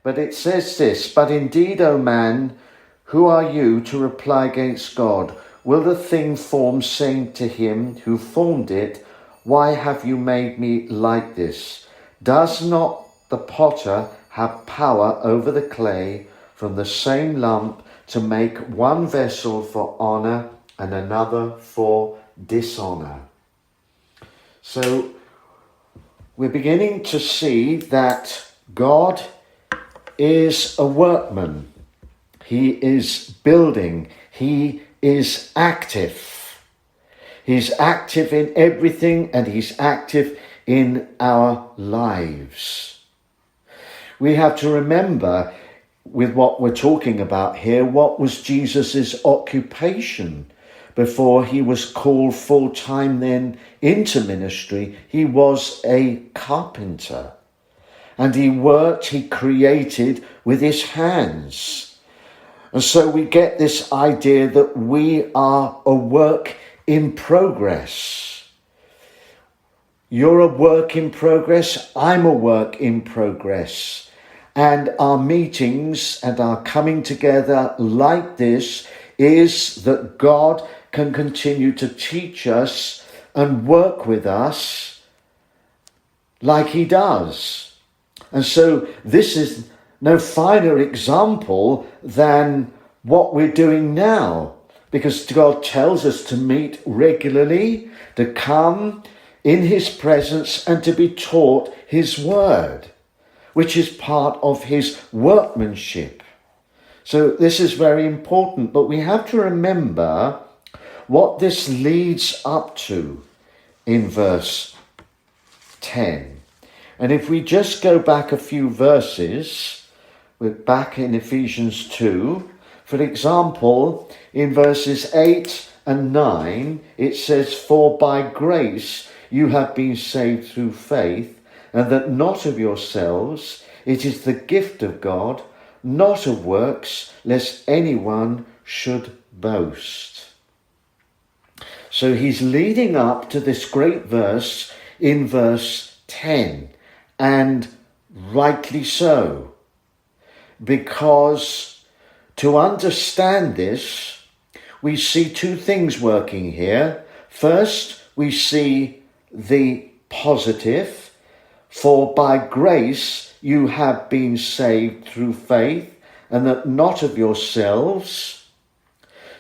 But it says this, but indeed, O man, who are you to reply against God? Will the thing formed say to him who formed it, why have you made me like this? Does not the potter have power over the clay from the same lump to make one vessel for honor and another for dishonor? So we're beginning to see that God is a workman. He is building. He is active. He's active in everything, and he's active in our lives. We have to remember, with what we're talking about here, what was Jesus's occupation before he was called full-time then into ministry. He was a carpenter, and he worked, he created with his hands. And so we get this idea that we are a work in progress. You're a work in progress. I'm a work in progress. And our meetings and our coming together like this is that God can continue to teach us and work with us like he does. And so this is no finer example than what we're doing now, because God tells us to meet regularly, to come in his presence and to be taught his word, which is part of his workmanship. So this is very important, but we have to remember what this leads up to in verse 10. And if we just go back a few verses, we're back in Ephesians 2. For example, in verses 8 and 9, it says, for by grace you have been saved through faith, and that not of yourselves, it is the gift of God, not of works, lest anyone should boast. So he's leading up to this great verse in verse 10, and rightly so, because to understand this, we see two things working here. First, we see the positive, for by grace you have been saved through faith, and that not of yourselves.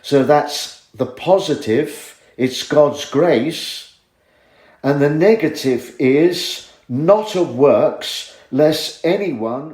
So that's the positive, it's God's grace. And the negative is not of works, lest anyone